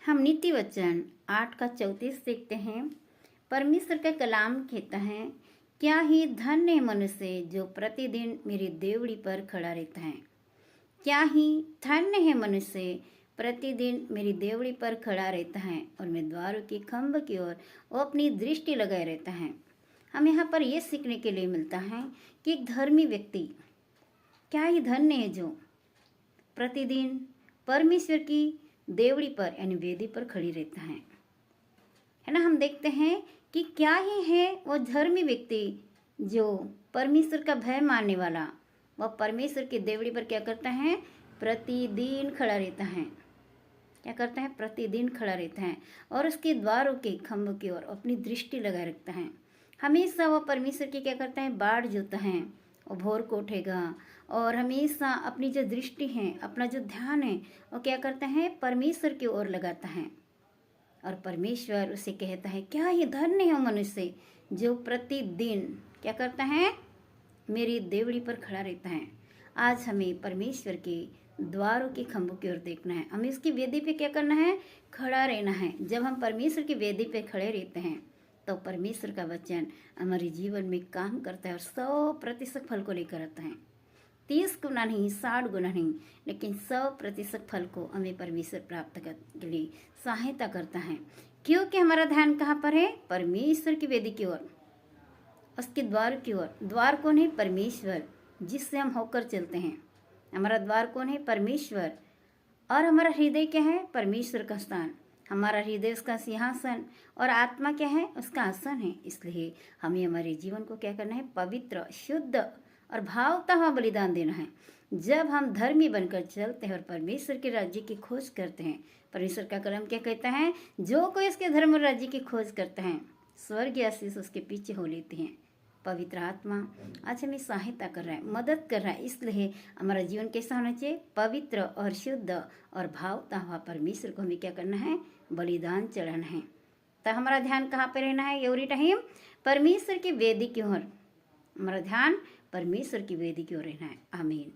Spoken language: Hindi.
हम नीति वचन 8 का 34 देखते हैं। परमेश्वर का कलाम कहता है, क्या ही धन्य है मनुष्य जो प्रतिदिन मेरी देवड़ी पर खड़ा रहता है। क्या ही धन्य है मनुष्य प्रतिदिन मेरी देवड़ी पर खड़ा रहता है और मैं द्वारों के खंभ की ओर वो अपनी दृष्टि लगाए रहता है। हम यहाँ पर यह सीखने के लिए मिलता है कि एक धर्मी व्यक्ति क्या ही धन्य है जो प्रतिदिन परमेश्वर की देवड़ी पर यानी वेदी पर खड़ी रहता है ना। हम देखते हैं कि क्या ही है वो धर्मी व्यक्ति जो परमेश्वर का भय मानने वाला, वह परमेश्वर की देवड़ी पर क्या करता है, प्रतिदिन खड़ा रहता है। क्या करता है, प्रतिदिन खड़ा रहता है और उसके द्वारों के खंभ की ओर अपनी दृष्टि लगाए रखता है। हमेशा वह परमेश्वर की क्या करता है, बाढ़ जोता है, वो भोर को उठेगा और हमेशा अपनी जो दृष्टि है, अपना जो ध्यान है, वो क्या करता है, परमेश्वर की ओर लगाता है। और परमेश्वर उसे कहता है, क्या ही धन्य है मनुष्य जो प्रतिदिन क्या करता है, मेरी देवड़ी पर खड़ा रहता है। आज हमें परमेश्वर के द्वारों के खंभों की ओर देखना है, हमें इसकी वेदी पे क्या करना है, खड़ा रहना है। जब हम परमेश्वर की वेदी पे खड़े रहते हैं तो परमेश्वर का वचन हमारे जीवन में काम करता है और 100% फल को लेकर आता है। 30 गुना नहीं, 60 गुना नहीं, लेकिन 100% फल को हमें परमेश्वर प्राप्त करने के लिए सहायता करता है। क्योंकि हमारा ध्यान कहाँ पर है, परमेश्वर की वेदी की ओर, उसके द्वार की ओर। द्वार कौन है, परमेश्वर, जिससे हम होकर चलते हैं। हमारा द्वार कौन है, परमेश्वर। और हमारा हृदय क्या है, परमेश्वर का स्थान। हमारा हृदय उसका सिंहासन और आत्मा क्या है, उसका आसन है। इसलिए हमें हमारे जीवन को क्या करना है, पवित्र, शुद्ध और भावता हुआ बलिदान देना है। जब हम धर्मी बनकर चलते हैं और परमेश्वर के राज्य की खोज करते हैं, परमेश्वर का कलम क्या कहता है, जो कोई इसके धर्म और राज्य की खोज करता है, स्वर्गीय आशीष उसके पीछे हो लेते हैं। पवित्र आत्मा आज हमें सहायता कर रहा है, मदद कर रहा है। इसलिए हमारा जीवन कैसा होना चाहिए, पवित्र और शुद्ध और भावता हुआ। परमेश्वर को हमें क्या करना है, बलिदान चढ़ाना है। तो हमारा ध्यान कहाँ पर रहना है, एवरी टाइम परमेश्वर की वेदी की ओर। हमारा ध्यान परमेश्वर की वेदी की ओर रहना है। आमीन।